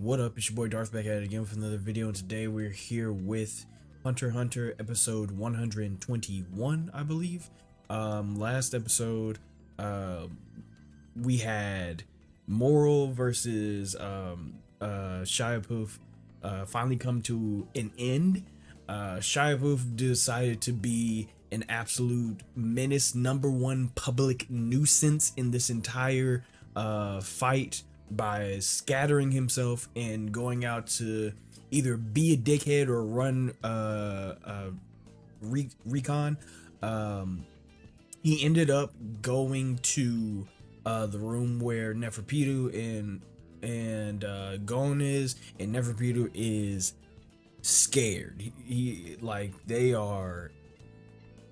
What up? It's your boy Darth back at it again with another video, and today we're here with Hunter x Hunter episode 121, I believe. Last episode, we had Moral versus Shiapoof finally come to an end. Shiapoof decided to be an absolute menace, #1 public nuisance in this entire fight by scattering himself and going out to either be a dickhead or run recon. He ended up going to the room where Neferpitou and Gon is, and Neferpitou is scared. He like they are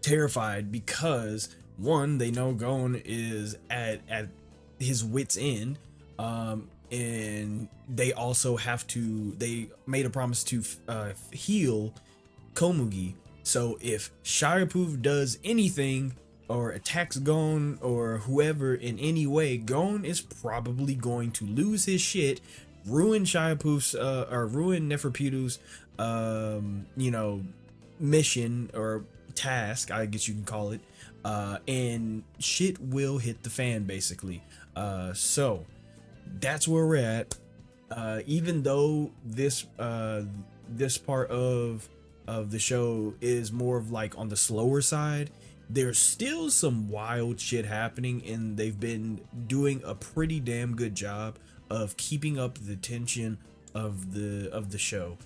terrified because one, they know Gon is at his wit's end, and they also have to, they made a promise to heal Komugi. So if Shiapoof does anything or attacks Gon or whoever in any way, Gon is probably going to lose his shit, ruin Shiapoof's or ruin Neferpitou's mission or task, I guess you can call it, and shit will hit the fan basically. So that's where we're at. Even though this part of the show is more of like on the slower side, there's still some wild shit happening, and they've been doing a pretty damn good job of keeping up the tension of the show.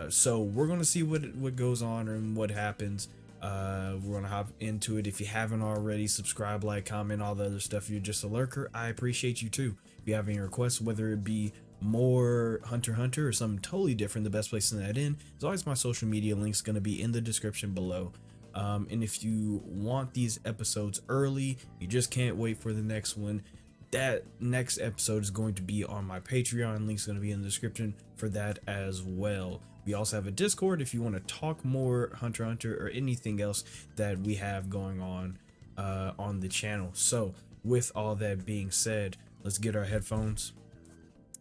So we're gonna see what goes on and what happens. We're gonna hop into it. If you haven't already, subscribe, like, comment, all the other stuff. You're just a lurker, I appreciate you too. If you have any requests, whether it be more Hunter x Hunter or something totally different, the best place to send that in is always my social media links, gonna be in the description below. And if you want these episodes early, you just can't wait for the next one, that next episode is going to be on my Patreon. Link's going to be in the description for that as well. We also have a Discord if you want to talk more Hunter x Hunter or anything else that we have going on the channel. So with all that being said, let's get our headphones,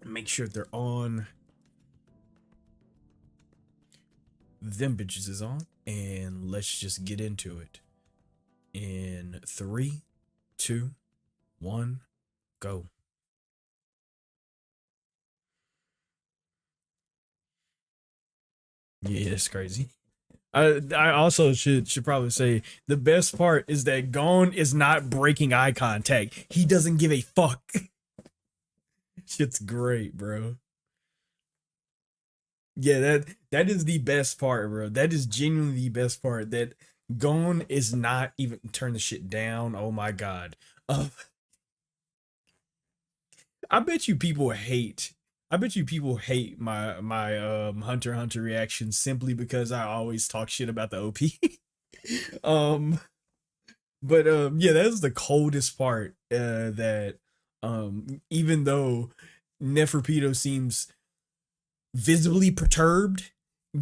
make sure they're on, them bitches is on, and let's just get into it in 3, 2, 1, go. Yeah, it's crazy. I also should probably say the best part is that Gon is not breaking eye contact. He doesn't give a fuck. Shit's great, bro. Yeah, that is the best part, bro. That is genuinely the best part. That Gon is not even turn the shit down. Oh my god. I bet you people hate. I bet you people hate my Hunter x Hunter reactions simply because I always talk shit about the OP. um, but yeah, that's the coldest part. That even though Neferpitou seems visibly perturbed,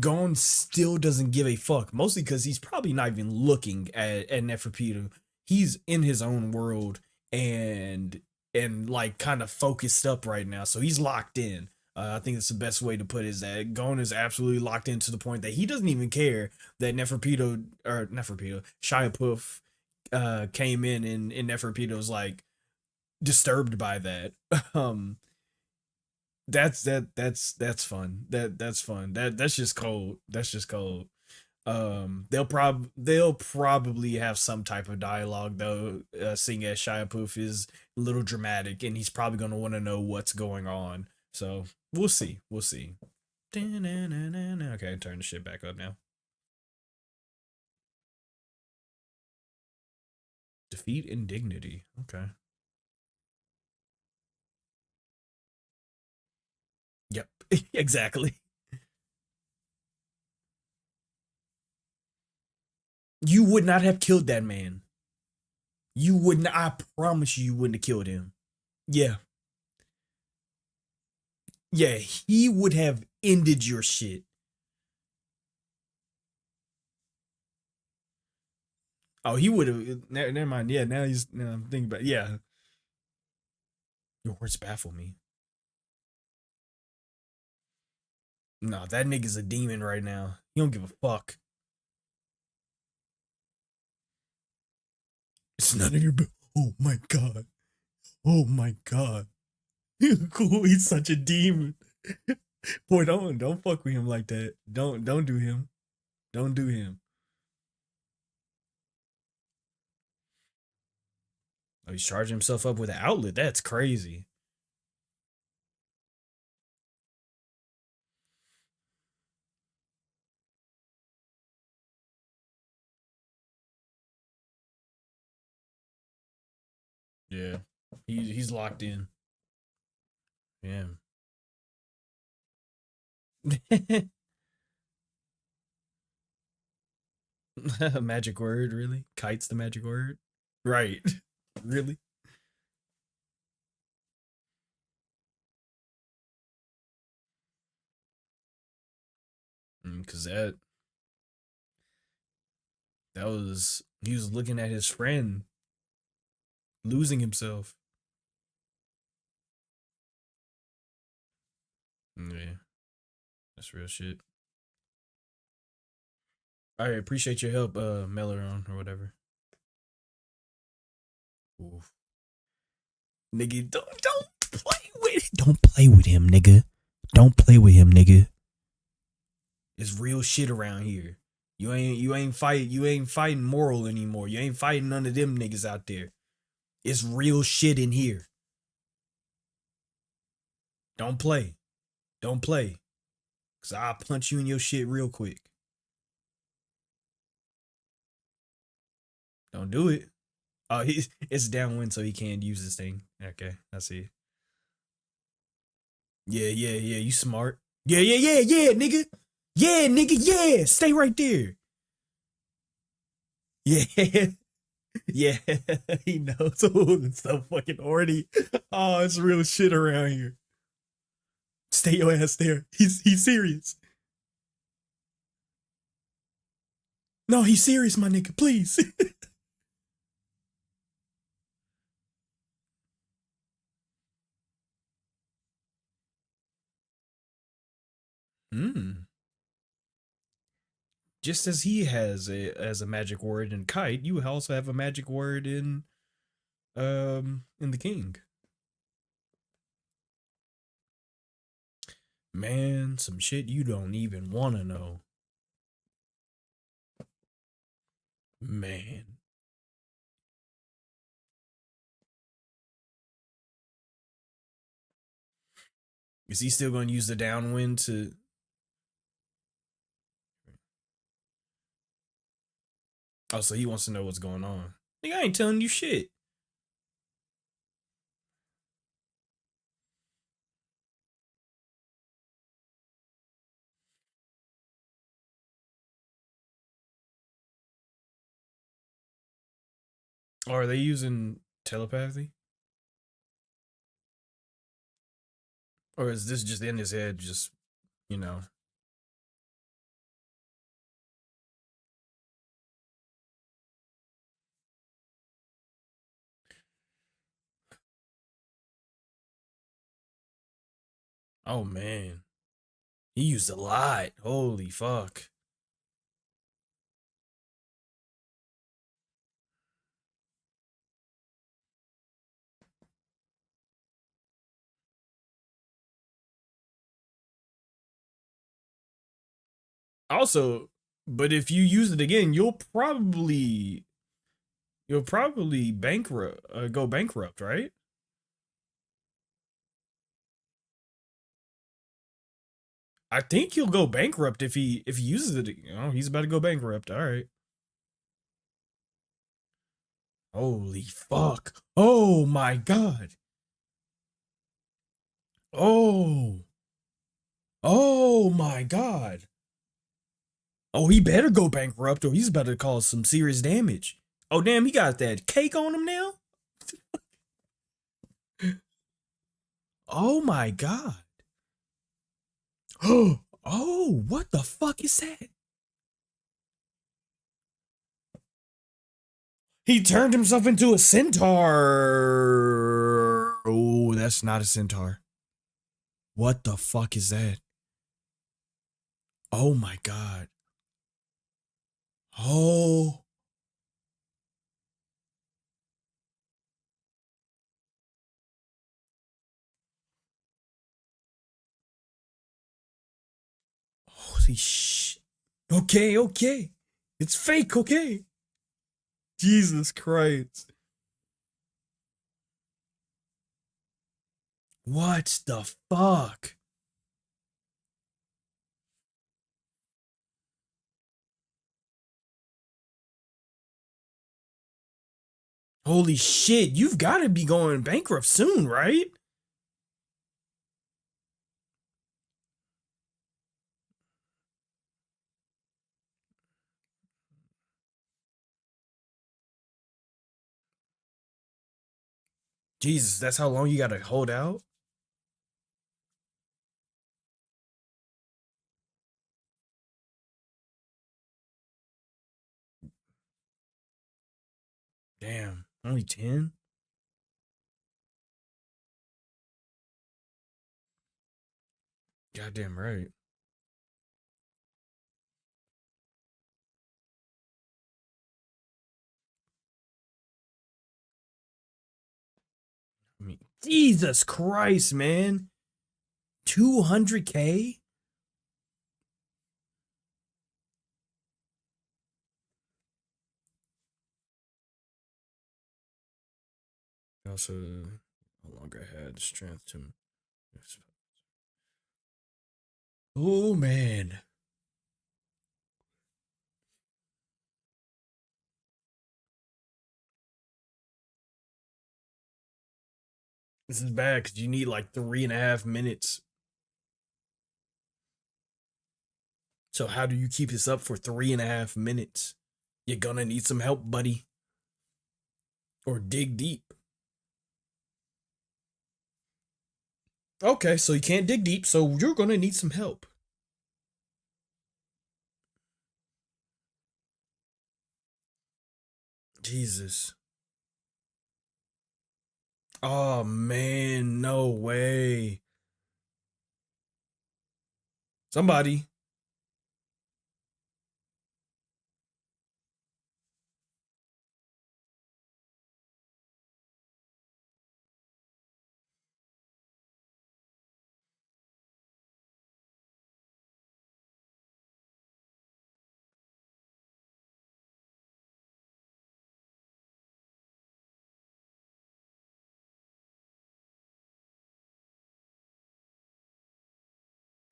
Gon still doesn't give a fuck. Mostly because he's probably not even looking at Neferpitou. He's in his own world and like kind of focused up right now, so he's locked in. I think that's the best way to put it, is that Gon is absolutely locked in to the point that he doesn't even care that Shiapoof came in, and Neferpitou's like disturbed by that. um that's fun. That's fun. That's just cold. That's just cold. They'll probably have some type of dialogue though, seeing as Shiapoof is a little dramatic and he's probably gonna want to know what's going on. So we'll see. We'll see. Okay, turn the shit back up now. Defeat indignity. Okay. Yep. Exactly. You would not have killed that man. You wouldn't. I promise you, you wouldn't have killed him. Yeah. Yeah, he would have ended your shit. Oh, he would have. Never mind. Yeah, now I'm thinking about. Yeah, your words baffle me. Nah, that nigga's a demon right now. He don't give a fuck. It's none of your. Oh my god. Oh my god. Cool. He's such a demon. Boy, don't fuck with him like that. Don't do him. Don't do him. Oh, he's charging himself up with an outlet. That's crazy. Yeah. He's locked in. Yeah. Magic word, really? Kite's the magic word? Right. Really? Cause that was he was looking at his friend losing himself. Yeah, that's real shit. I appreciate your help, Melaron or whatever. Oof. Nigga, don't play with it. Don't play with him, nigga. Don't play with him, nigga. It's real shit around here. You ain't fighting moral anymore. You ain't fighting none of them niggas out there. It's real shit in here. Don't play. Don't play. Cause I'll punch you in your shit real quick. Don't do it. Oh, it's downwind, so he can't use this thing. Okay, I see. Yeah, yeah, yeah. You smart. Yeah, yeah, yeah, yeah, nigga. Yeah, nigga. Yeah, stay right there. Yeah, yeah. He knows. Oh, it's so fucking horny. Oh, it's real shit around here. Stay your ass there. He's serious. No, he's serious, my nigga. Please. Hmm. Just as he has a magic word in kite, you also have a magic word in the king. Man, some shit you don't even want to know. Man. Is he still going to use the downwind to. Oh, so he wants to know what's going on. Nigga, I ain't telling you shit. Or are they using telepathy? Or is this just in his head, just, you know? Oh, man. He used a lot. Holy fuck. Also, but if you use it again, you'll probably bankrupt, go bankrupt, right? I think he'll go bankrupt if he uses it. He's about to go bankrupt. All right. Holy fuck. Oh my god. Oh. Oh my god. Oh, he better go bankrupt or he's about to cause some serious damage. Oh damn, he got that cake on him now? Oh my god. Oh, what the fuck is that? He turned himself into a centaur. Oh, that's not a centaur. What the fuck is that? Oh my god. Oh. Holy sh. Okay, okay. It's fake, okay. Jesus Christ. What the fuck? Holy shit, you've got to be going bankrupt soon, right? Jesus, that's how long you got to hold out? Damn, only 10? Goddamn right. I mean, Jesus Christ, man. 200K? Also, no longer had the strength to. Oh, man. This is bad because you need like 3.5 minutes. So, how do you keep this up for 3.5 minutes? You're gonna need some help, buddy. Or dig deep. Okay, so you can't dig deep, so you're gonna need some help. Jesus. Oh man, no way. Somebody.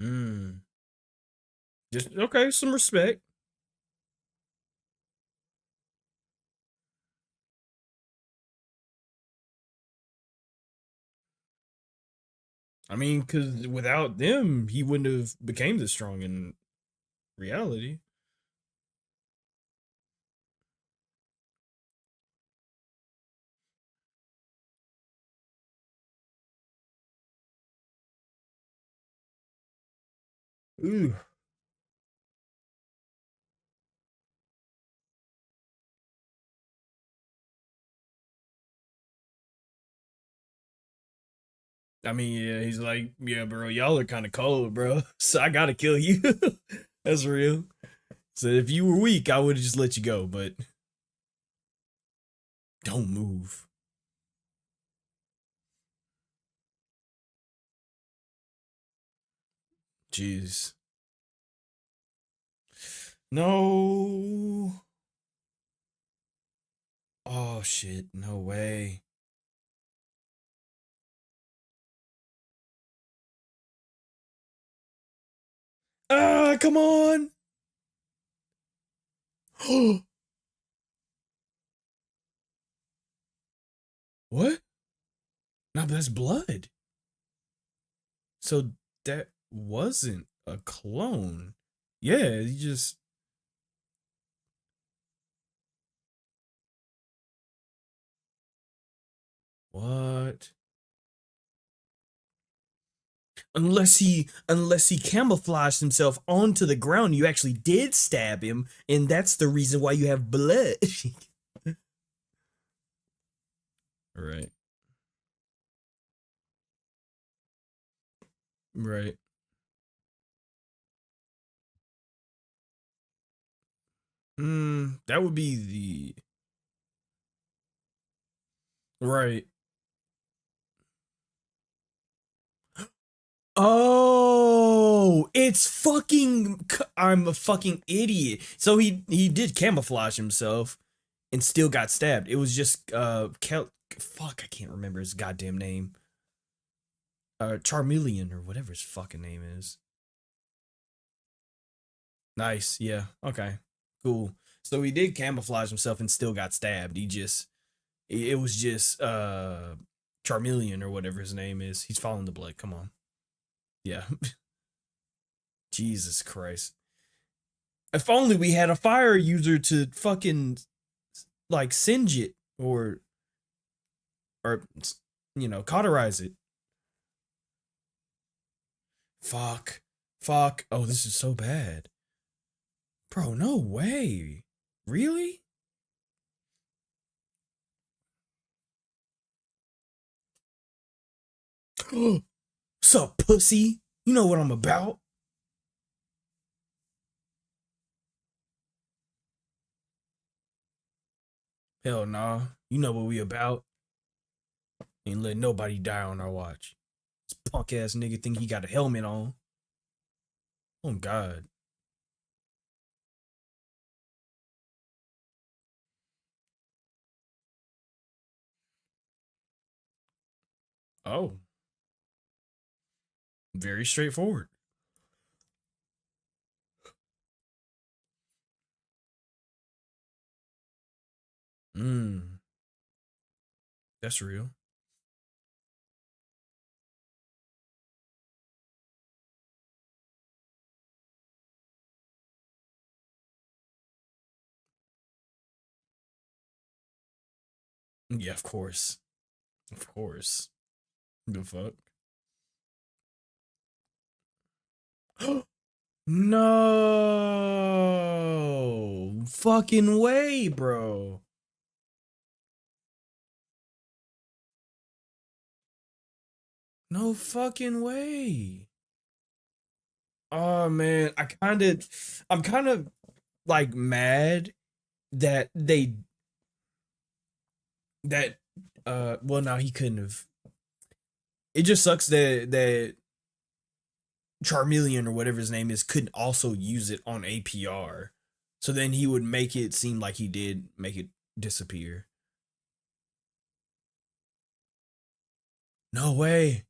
Mm. Just okay, some respect. I mean, because without them, he wouldn't have became this strong in reality. Ooh. I mean, yeah, he's like, yeah, bro, y'all are kind of cold, bro. So I gotta kill you. That's real. So if you were weak, I would have just let you go, but don't move. Jeez. No. Oh shit. No way. Ah, come on. What? No, but that's blood. So that wasn't a clone. Yeah, you just what? Unless he camouflaged himself onto the ground, you actually did stab him, and that's the reason why you have blood. Right. Right. That would be the right. Oh, it's fucking. I'm a fucking idiot. So he did camouflage himself and still got stabbed. It was just fuck, I can't remember his goddamn name. Charmeleon or whatever his fucking name is. Nice. Yeah. Okay. Cool. So he did camouflage himself and still got stabbed. It was just Charmeleon or whatever his name is. He's following the blood. Come on. Yeah. Jesus Christ. If only we had a fire user to fucking like singe it or cauterize it. Fuck. Fuck. Oh, this is so bad. Bro, no way. Really? Sup, pussy? You know what I'm about. Hell nah. You know what we about. Ain't let nobody die on our watch. This punk ass nigga think he got a helmet on. Oh God. Oh, very straightforward. Mmm, that's real. Yeah, of course. Of course. The fuck? No fucking way, bro. No fucking way. Oh man, I'm kind of like mad that that well now he couldn't have. It just sucks that Charmeleon or whatever his name is couldn't also use it on APR. So then he would make it seem like he did make it disappear. No way.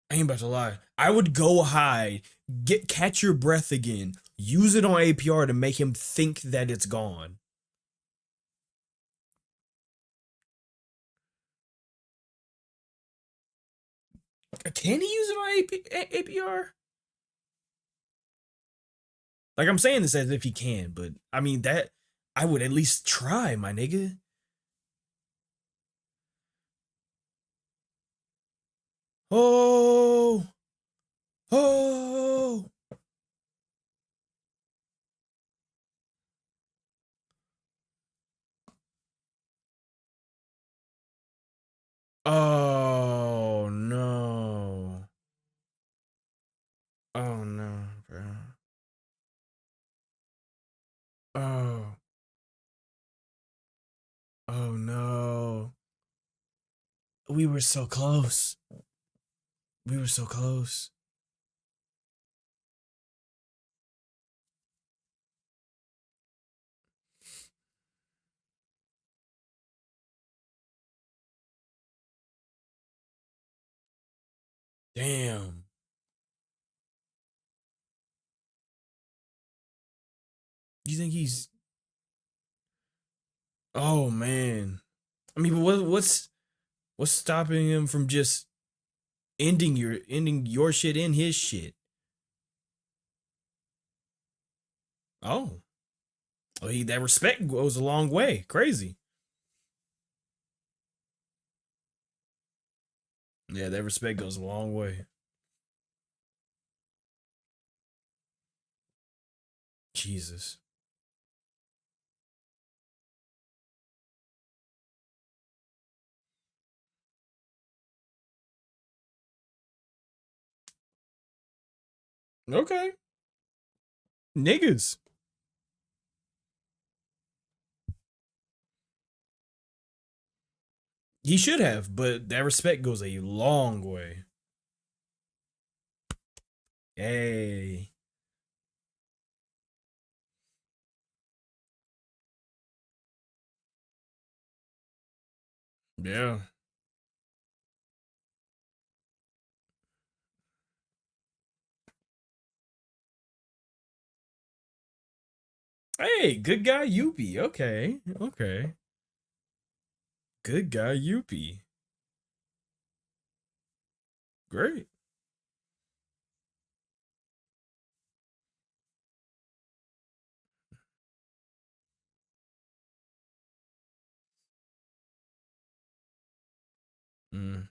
I ain't about to lie. I would go hide, catch your breath again, use it on APR to make him think that it's gone. Can he use it on APR? Like I'm saying this as if he can, but I mean that I would at least try, my nigga. Oh, oh, oh no. Oh no, bro. Oh, oh no. We were so close. We were so close. Damn. You think he's? Oh man. I mean, what's stopping him from just ending your shit in his shit? Oh, well, that respect goes a long way. Crazy. Yeah, that respect goes a long way. Jesus. Okay. Niggas. He should have, but that respect goes a long way. Hey. Yeah. Hey, good guy Yuppie. Okay. Okay. Good guy Yuppie. Great. Mm.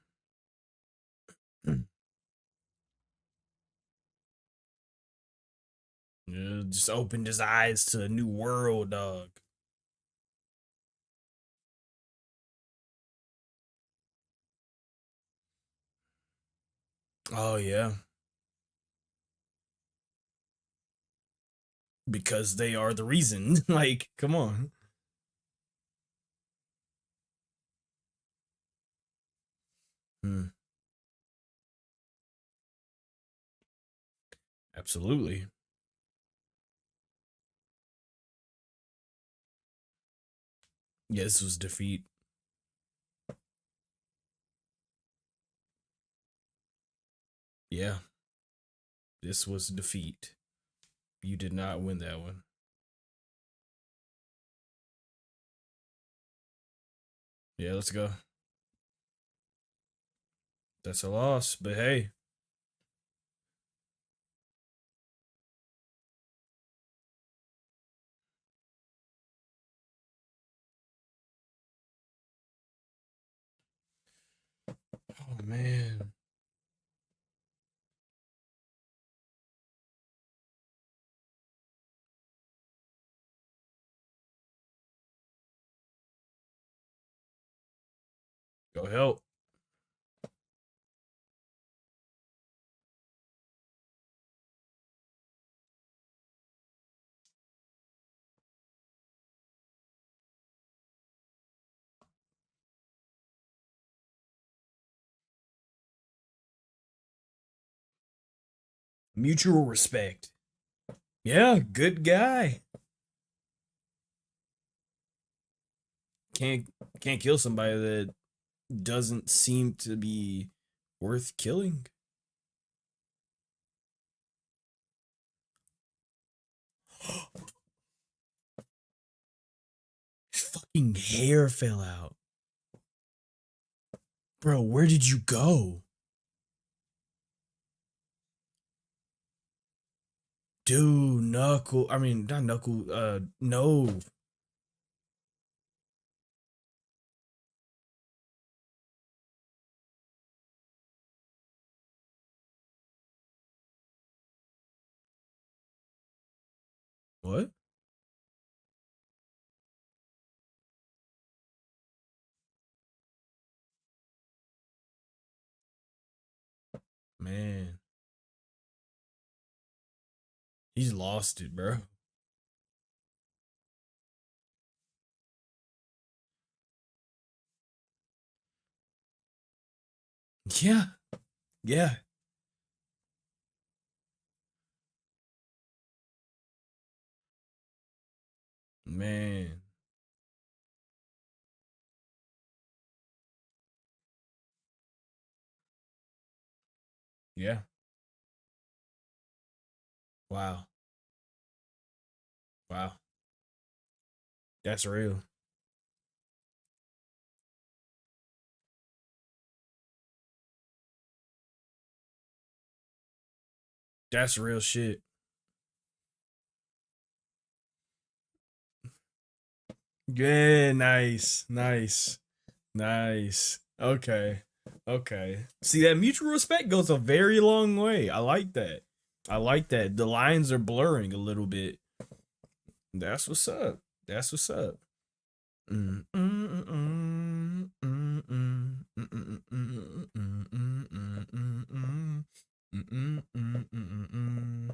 Yeah, just opened his eyes to a new world, dog. Oh yeah. Because they are the reason. Like, come on. Mm. Absolutely. Yeah, this was defeat. Yeah, this was defeat. You did not win that one. Yeah, let's go. That's a loss, but hey. Oh man. Go help. Mutual respect. Yeah, good guy. Can't can't kill somebody that doesn't seem to be worth killing. His fucking hair fell out. Bro, where did you go? Dude, Knuckle. I mean, not Knuckle. No. What? Man, he's lost it, bro. Yeah, yeah, man. Yeah. Wow. Wow. That's real. That's real shit. Yeah, nice, nice, nice. Okay, okay. See, that mutual respect goes a very long way. I like that. I like that. The lines are blurring a little bit. That's what's up. That's what's up. Mm, mm, mm, mm, mm, mm, mm, mm, mm, mm, mm, mm, mm, mm, mm, mm, mm, mm, mm, mm.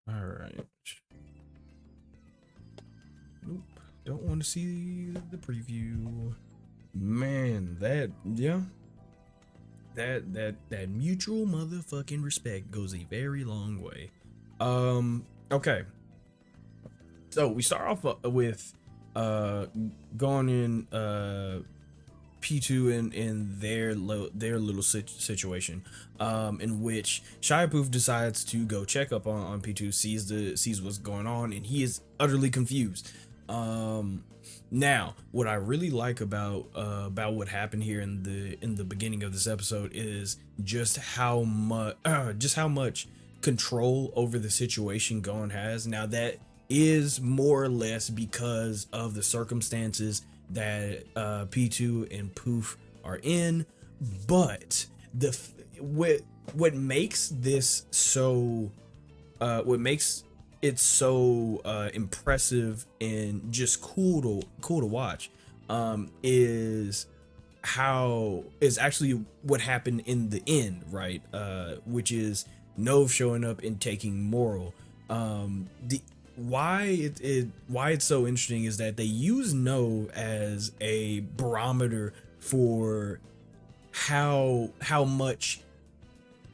All right. Nope. Don't want to see the preview. Man, that mutual motherfucking respect goes a very long way. Okay. So we start off with going in P2 in their little situation, in which Shia decides to go check up on P2, sees what's going on, and he is utterly confused. Now, what I really like about what happened here in the beginning of this episode is just how much control over the situation Gon has. Now, that is more or less because of the circumstances that P2 and Poof are in, but what makes this so it's so impressive and just cool to watch is actually what happened in the end, right? Which is Nove showing up and taking Moral. Why it's so interesting is that they use Nove as a barometer for how much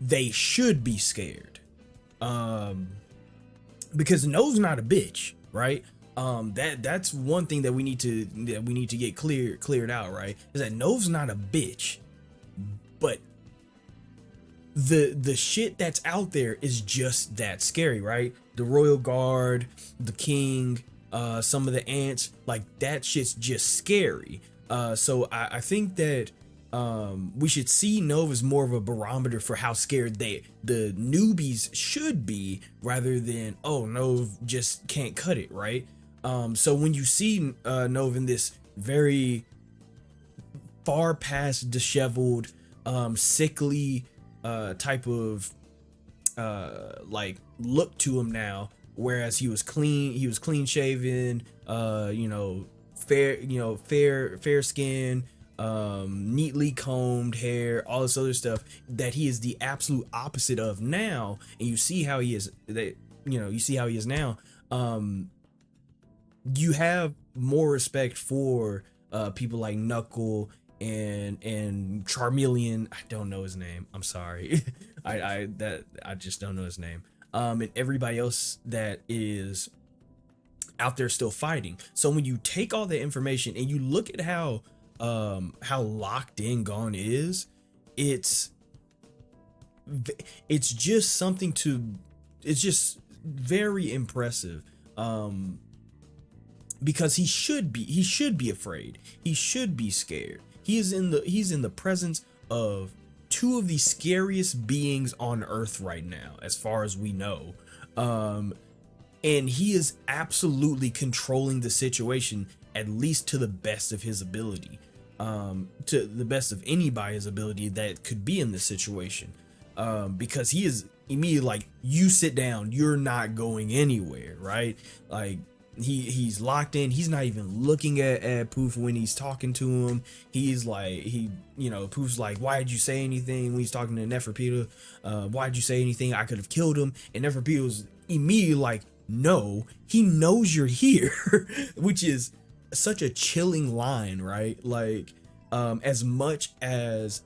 they should be scared. Because Nove's not a bitch, right? That's one thing that we need to get cleared out, right? Is that Nove's not a bitch, but the shit that's out there is just that scary, right? The Royal Guard, the King, some of the ants, like that shit's just scary. So I think that we should see Nove as more of a barometer for how scared the newbies should be, rather than, oh, Nove just can't cut it, right? So when you see Nove in this very far past disheveled, sickly type of like look to him now, whereas he was clean shaven, fair skin, neatly combed hair, all this other stuff, that he is the absolute opposite of now. And you see how he is now. You have more respect for people like Knuckle and Charmeleon. I don't know his name, I'm sorry. I just don't know his name. And everybody else that is out there still fighting. So when you take all that information and you look at how locked in Gon is, it's just something it's just very impressive. Because he should be afraid. He should be scared. He's in the presence of two of the scariest beings on Earth right now, as far as we know. And he is absolutely controlling the situation, at least to the best of his ability. To the best of anybody's ability that could be in this situation. Because he is immediately like, you sit down, you're not going anywhere, right? Like, he's locked in. He's not even looking at Poof when he's talking to him. He's like, Poof's like, why did you say anything when he's talking to Neferpita? Why did you say anything? I could have killed him. And Neferpita's immediately like, no, he knows you're here. Which is such a chilling line, right? Like, as much as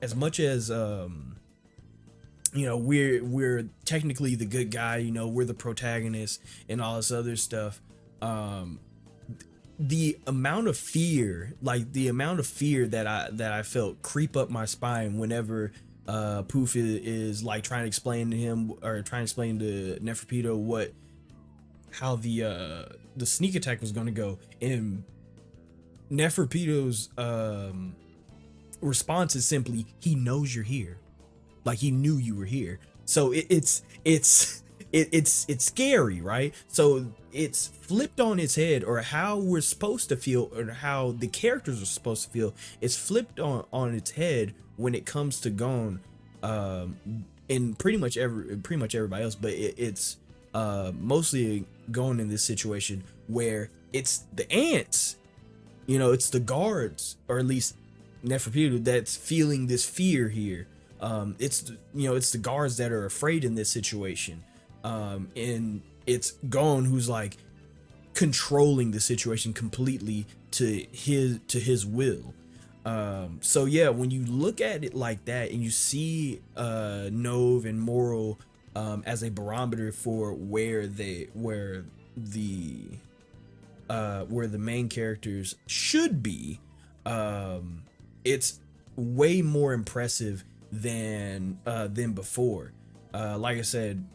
we're technically the good guy, we're the protagonist and all this other stuff. The amount of fear that I felt creep up my spine whenever Poof is like trying to explain to him, or trying to explain to Neferpita how the sneak attack was going to go, and Neferpita's response is simply, he knows you're here. Like, he knew you were here. So it's it's scary, right? So it's flipped on its head, or how we're supposed to feel, or how the characters are supposed to feel. It's flipped on its head when it comes to Gon, and pretty much everybody else. But it's mostly Gon in this situation where it's the ants, it's the guards, or at least Neferpitou, that's feeling this fear here. It's the guards that are afraid in this situation. And it's Gon who's like controlling the situation completely to his will. So yeah, when you look at it like that, and you see Nove and Moral as a barometer for where the main characters should be, it's way more impressive than before. Like I said,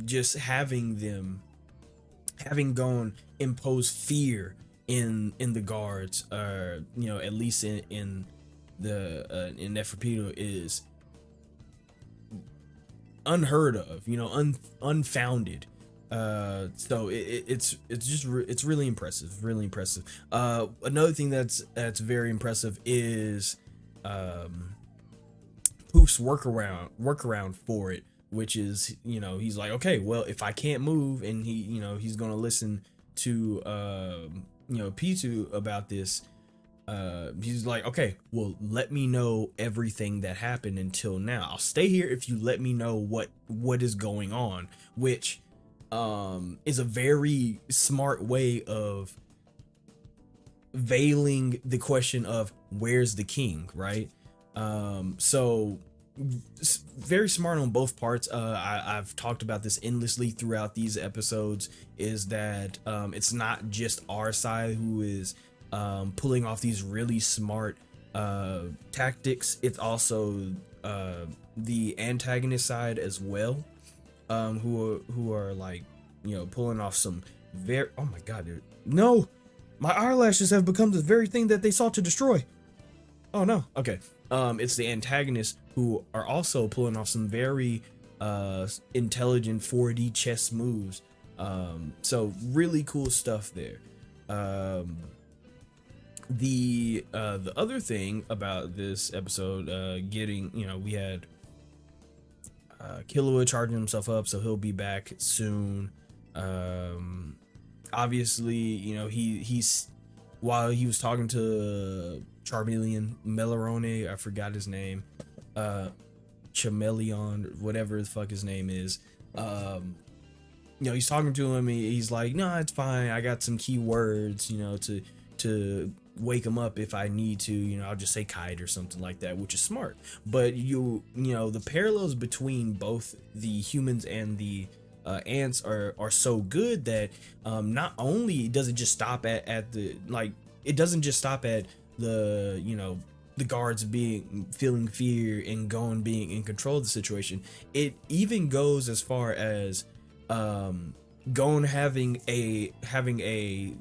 just having Gon impose fear in the guards, at least in Neferpitou, is unheard of, unfounded. So it's really impressive. Another thing that's very impressive is Poof's workaround for it, which is, he's like, okay, well, if I can't move, and he's gonna listen to Pitou about this, he's like, okay, well, let me know everything that happened until now. I'll stay here if you let me know what is going on, which is a very smart way of veiling the question of where's the king, right? So very smart on both parts. I've talked about this endlessly throughout these episodes, is that it's not just our side who is pulling off these really smart tactics. It's also the antagonist side as well, who are like, pulling off some very, oh my god, dude, no, my eyelashes have become the very thing that they sought to destroy. Oh no. Okay. It's the antagonists who are also pulling off some very intelligent 4D chess moves. So really cool stuff there. The other thing about this episode, getting, we had Killua charging himself up, so he'll be back soon. Obviously, he's while he was talking to Charmeleon, Melarone, I forgot his name, Chameleon, whatever the fuck his name is, he's talking to him, he's like, no, it's fine, I got some key words, to wake him up if I need to, I'll just say kite or something like that, which is smart. But the parallels between both the humans and the ants are so good that not only does it just stop at the, like, it doesn't just stop at the the guards feeling fear and Gon being in control of the situation. It even goes as far as Gon having a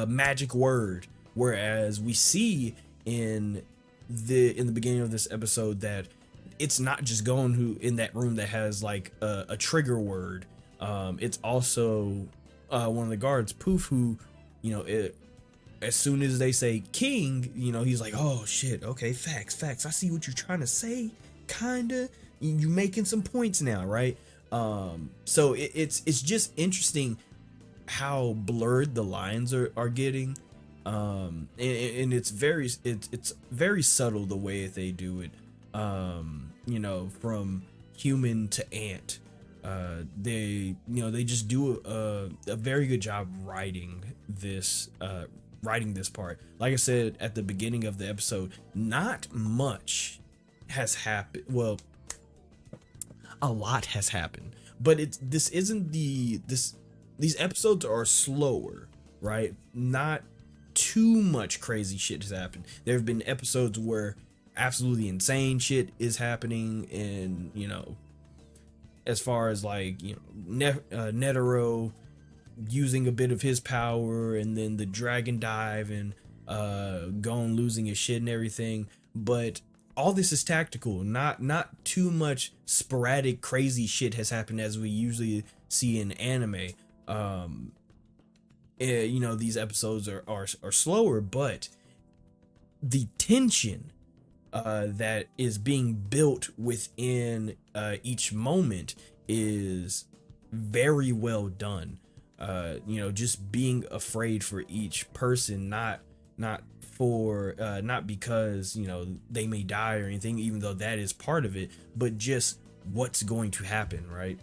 magic word, whereas we see in the beginning of this episode that it's not just Gon who in that room that has like a trigger word. It's also one of the guards, Poof, who as soon as they say king, he's like, oh shit, okay, facts, I see what you're trying to say, kinda, you making some points now, right? So it's just interesting how blurred the lines are getting, and it's very subtle the way that they do it, from human to ant. They just do a very good job writing this part. Like I said at the beginning of the episode, not much has happened. Well, a lot has happened, but these episodes are slower, right? Not too much crazy shit has happened. There have been episodes where absolutely insane shit is happening, and as far as like Netero using a bit of his power, and then the dragon dive, and Gon losing his shit and everything. But all this is tactical. Not too much sporadic crazy shit has happened as we usually see in anime. You know, these episodes are slower, but the tension that is being built within each moment is very well done. You know, just being afraid for each person, not because, you know, they may die or anything, even though that is part of it, but just what's going to happen, right?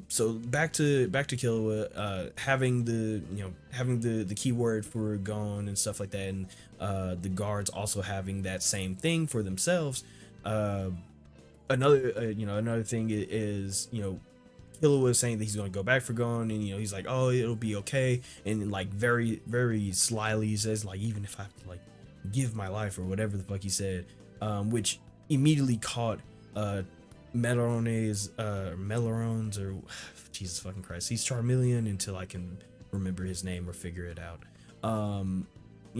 So back to Killua, having the keyword for Gon and stuff like that, and the guards also having that same thing for themselves. Another thing is, you know, Killua saying that he's going to go back for Gon, and, you know, he's like, oh, it'll be okay, and like very, very slyly he says, like, even if I have to like give my life or whatever the fuck he said, which immediately caught Melarone's or Jesus fucking Christ, he's Charmeleon until I can remember his name or figure it out. You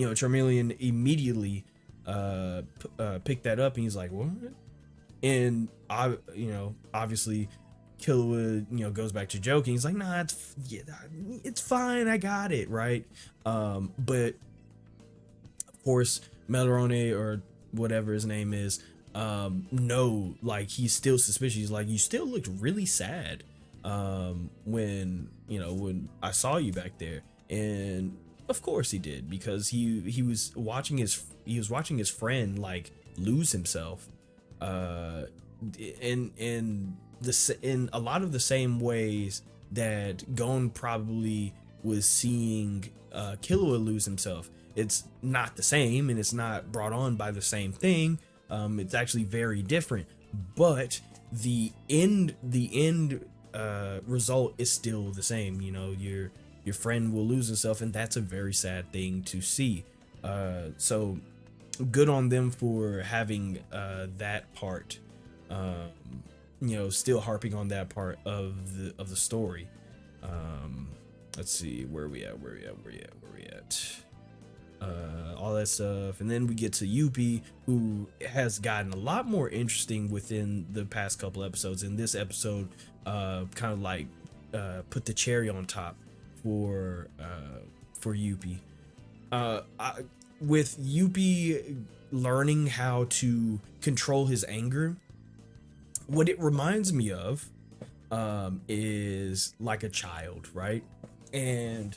know, Charmeleon immediately picked that up, and he's like, what? And obviously Killua, you know, goes back to joking. He's like, nah, it's fine, I got it, right? But of course Melarone, or whatever his name is, no, like, he's still suspicious. He's like, you still looked really sad when I saw you back there. And of course he did, because he was watching his friend like lose himself in a lot of the same ways that Gon probably was seeing Killua lose himself. It's not the same, and it's not brought on by the same thing. It's actually very different, but the end result is still the same. You know, your friend will lose himself, and that's a very sad thing to see. So good on them for having that part. You know, still harping on that part of the story. Let's see, where we at. All that stuff, and then we get to Youpi, who has gotten a lot more interesting within the past couple episodes. In this episode, kind of like put the cherry on top for Youpi. With Youpi learning how to control his anger, what it reminds me of is like a child, right? And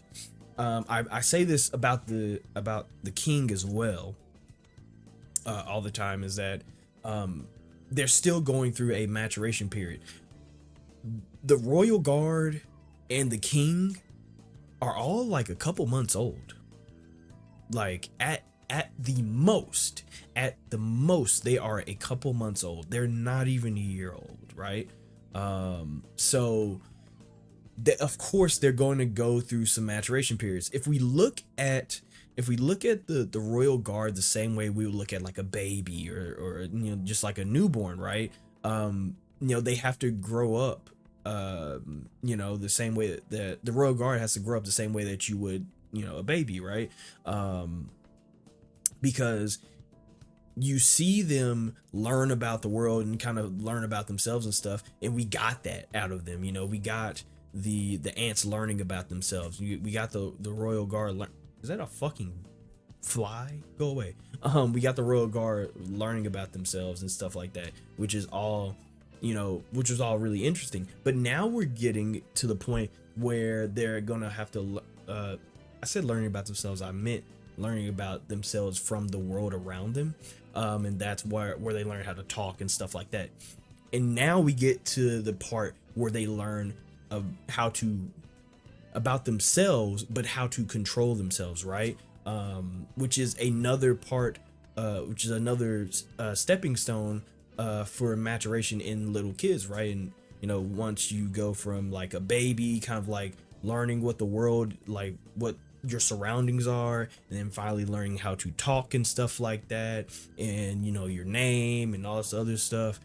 I say this about the king as well all the time, is that they're still going through a maturation period. The royal guard and the king are all like a couple months old. Like at the most they are a couple months old. They're not even a year old, right? So of course they're going to go through some maturation periods. If we look at the royal guard the same way we would look at like a baby or you know, just like a newborn, right? You know, they have to grow up you know, the same way that the royal guard has to grow up the same way that you would, you know, a baby, right? Because you see them learn about the world and kind of learn about themselves and stuff, and we got that out of them. You know, we got the ants learning about themselves. We got the royal guard is that a fucking fly? Go away. We got the royal guard learning about themselves and stuff like that, which is all, you know, which was all really interesting. But now we're getting to the point where they're gonna have to I said learning about themselves, I meant learning about themselves from the world around them, and that's where they learn how to talk and stuff like that. And now we get to the part where they learn about themselves, but how to control themselves, right? Which is another part, which is another stepping stone for maturation in little kids, right? And you know, once you go from like a baby, kind of like learning what the world, like what your surroundings are, and then finally learning how to talk and stuff like that, and you know, your name and all this other stuff,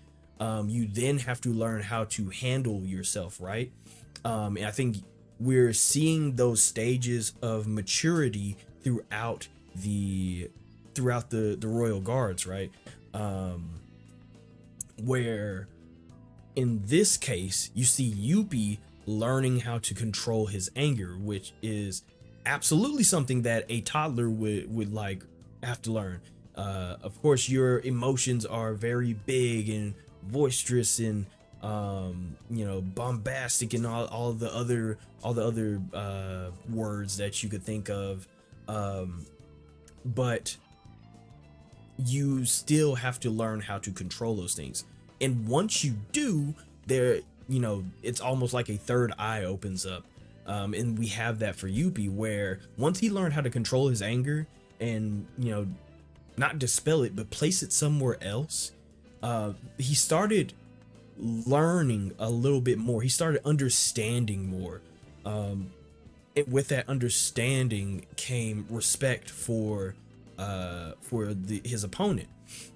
you then have to learn how to handle yourself, right? And I think we're seeing those stages of maturity throughout the royal guards, right? Where in this case you see Youpi learning how to control his anger, which is absolutely something that a toddler would like have to learn. Of course, your emotions are very big and boisterous and bombastic and all the other words that you could think of, but you still have to learn how to control those things. And once you do, it's almost like a third eye opens up. And we have that for Youpi, where once he learned how to control his anger and, not dispel it, but place it somewhere else, he started learning a little bit more. He started understanding more. With that understanding came respect for his opponent.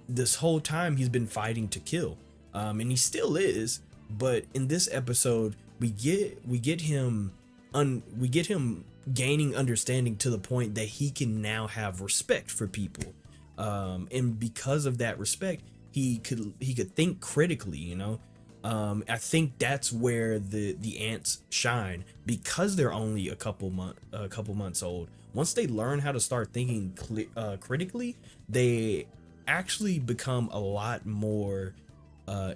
This whole time he's been fighting to kill, and he still is. But in this episode, we get him gaining understanding to the point that he can now have respect for people, and because of that respect, he could think critically. I think that's where the ants shine, because they're only a couple months old. Once they learn how to start thinking critically, they actually become a lot more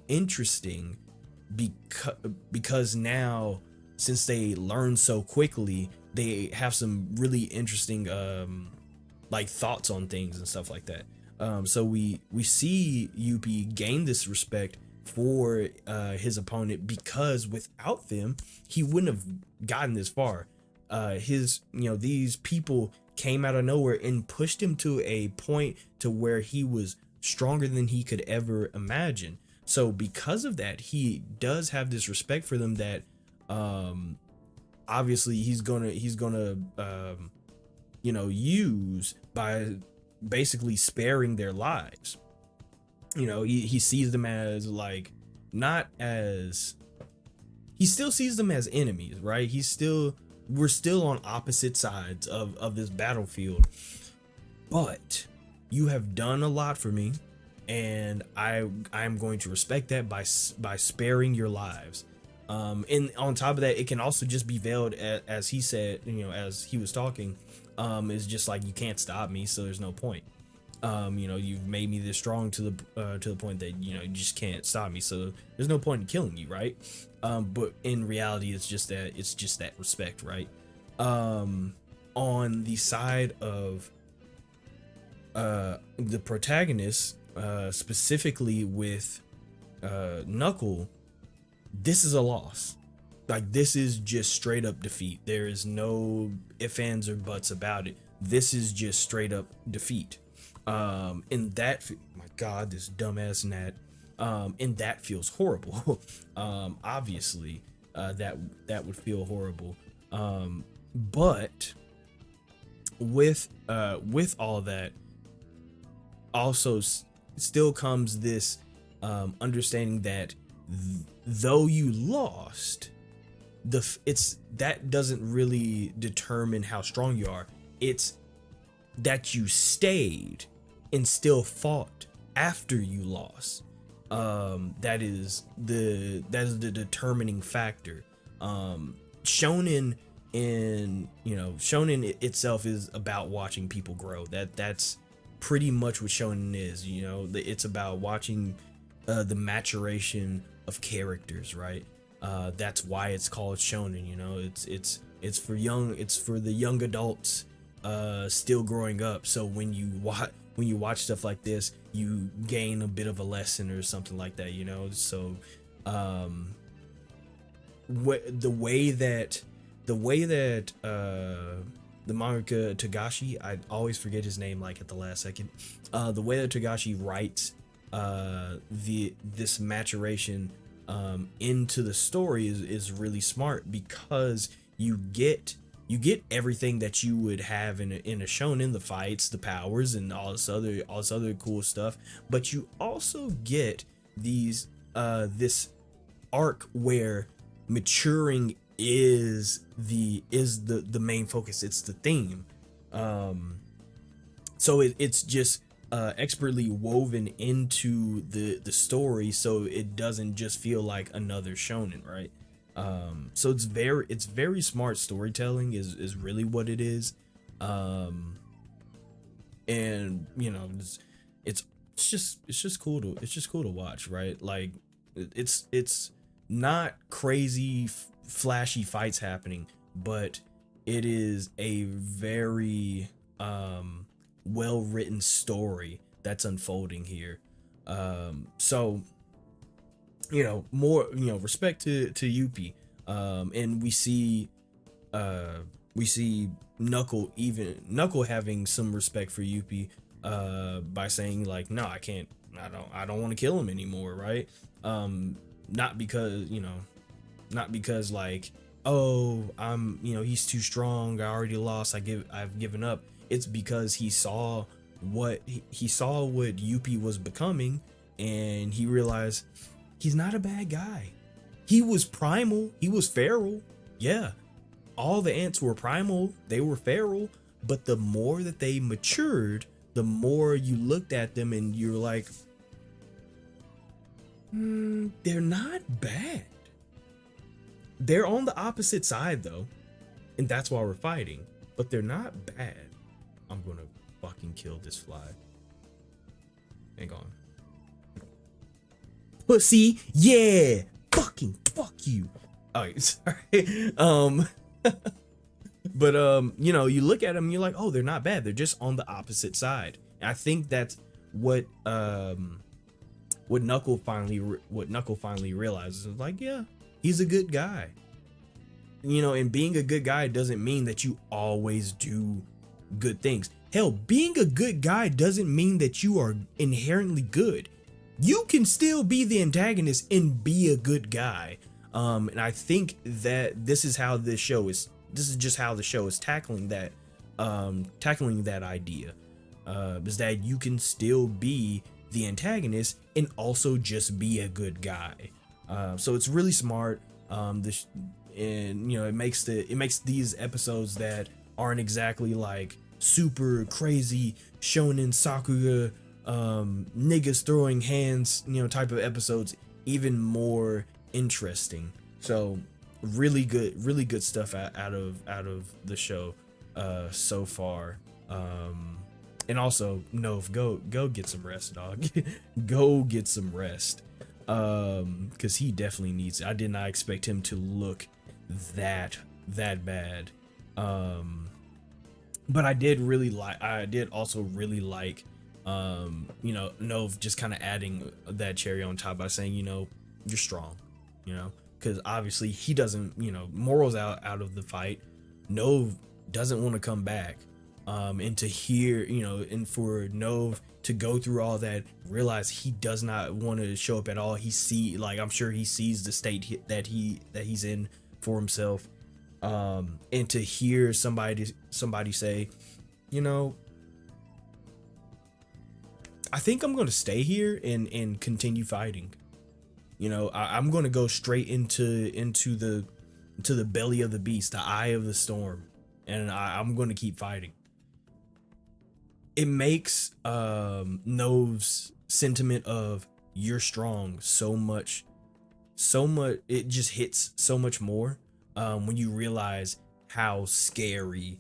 interesting, because now, since they learn so quickly, they have some really interesting like thoughts on things and stuff like that. So we see Youpi gain this respect for his opponent, because without them he wouldn't have gotten this far. These people came out of nowhere and pushed him to a point to where he was stronger than he could ever imagine. So because of that, he does have this respect for them that obviously he's gonna use by basically sparing their lives. He sees them as he still sees them as enemies, right? We're still on opposite sides of this battlefield, but you have done a lot for me, and I'm going to respect that by sparing your lives. And on top of that, it can also just be veiled as he said, as he was talking, is just like, you can't stop me, so there's no point. You've made me this strong to the point that you just can't stop me, so there's no point in killing you, right? But in reality, it's just that respect, right? On the side of the protagonist, specifically with Knuckle, this is a loss. Like, this is just straight up defeat. There is no ifs, ands, or buts about it. This is just straight up defeat. And that, my God, this dumbass Nat, and that feels horrible. Obviously, that would feel horrible. But with all that, also still comes this understanding that though you lost, that doesn't really determine how strong you are. It's that you stayed and still fought after you lost. That is the determining factor. Shonen itself is about watching people grow. That's pretty much what shonen is. It's about watching the maturation of characters, right? That's why it's called shonen. It's for the young adults still growing up. So when you watch stuff like this, you gain a bit of a lesson or something like that. So the way that the mangaka Togashi, I always forget his name at the last second, the way that Togashi writes this maturation into the story is really smart, because you get everything that you would have in a shonen, the fights, the powers, and all this other cool stuff, but you also get this arc where maturing is the main focus. It's the theme. So it's just expertly woven into the story, so it doesn't just feel like another shonen, right? So it's very smart storytelling is really what it is. And you know, it's it's just cool to watch, right? Like it's not crazy flashy fights happening, but it is a very well written story that's unfolding here. So you know, more, you know, respect to Yuppie. And we see Knuckle having some respect for Yuppie by saying like, no, I don't want to kill him anymore, right? Not because, you know, not because like, oh, you know, he's too strong, I already lost, I've given up. It's because he saw what Yuppie was becoming, and he realized he's not a bad guy. He was primal, he was feral. Yeah, all the ants were primal, they were feral, but the more that they matured, the more you looked at them and you're like, they're not bad. They're on the opposite side though, and that's why we're fighting, but they're not bad. I'm gonna fucking kill this fly. Hang on. Pussy, yeah, fucking fuck you. Oh, sorry. But you know, you look at them, you're like, oh, they're not bad. They're just on the opposite side. And I think that's what Knuckle finally realizes. Like, yeah, he's a good guy. You know, and being a good guy doesn't mean that you always do good things. Hell, being a good guy doesn't mean that you are inherently good. You can still be the antagonist and be a good guy. And I think that this is just how the show is tackling that idea. Is that you can still be the antagonist and also just be a good guy. So it's really smart. And you know, it makes these episodes that aren't exactly like super crazy shonen Sakura niggas throwing hands, you know, type of episodes even more interesting. So really good stuff out of the show so far. And also, Nov, go get some rest, dog. Go get some rest. Because he definitely needs it. I did not expect him to look that bad. But I did also really like you know, Nov just kind of adding that cherry on top by saying, you know, you're strong, you know, because obviously he doesn't, you know, Moral's out of the fight. Nov doesn't want to come back. And to hear, you know, and for Nov to go through all that, realize he does not want to show up at all. I'm sure he sees the state that he's in for himself. And to hear somebody say, you know, I think I'm going to stay here and continue fighting. You know, I'm going to go straight into the belly of the beast, the eye of the storm, and I'm going to keep fighting. It makes Nov's sentiment of you're strong so much, it just hits so much more when you realize how scary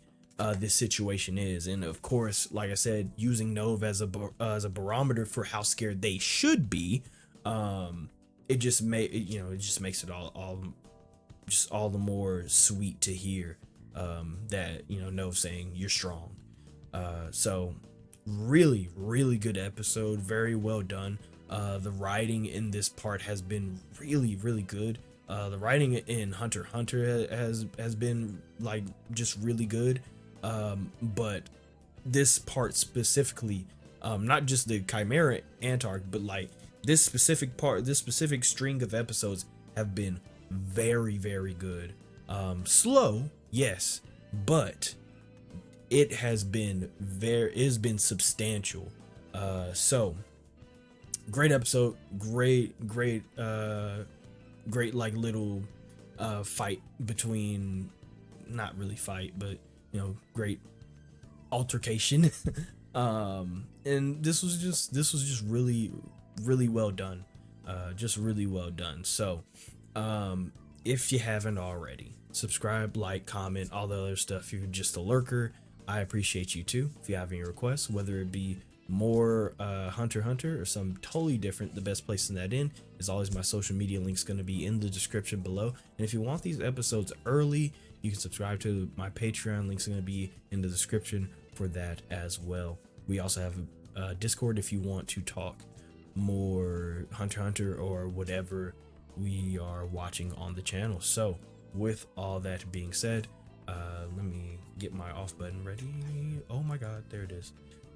this situation is. And of course, like I said, using Nov as a barometer for how scared they should be, it just makes it all the more sweet to hear that, you know, Nov saying you're strong. So really good episode, very well done. The writing in this part has been really good. The writing in Hunter x Hunter has been like just really good. But this part specifically, not just the Chimera Antarc, but like this specific string of episodes have been very good. Slow, yes, but it has been substantial. So great episode, great like little fight between, not really fight, but you know, great altercation And this was just really well done. Just really well done. So if you haven't already, subscribe, like, comment, all the other stuff. If you're just a lurker, I appreciate you too. If you have any requests, whether it be more Hunter x Hunter or some totally different, the best place to that in is always my social media links going to be in the description below. And if you want these episodes early, you can subscribe to my Patreon. Links are going to be in the description for that as well. We also have a Discord if you want to talk more Hunter x Hunter or whatever we are watching on the channel. So with all that being said, let me get my off button ready. Oh my god, there it is.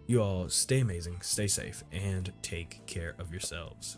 You all stay amazing, stay safe, and take care of yourselves.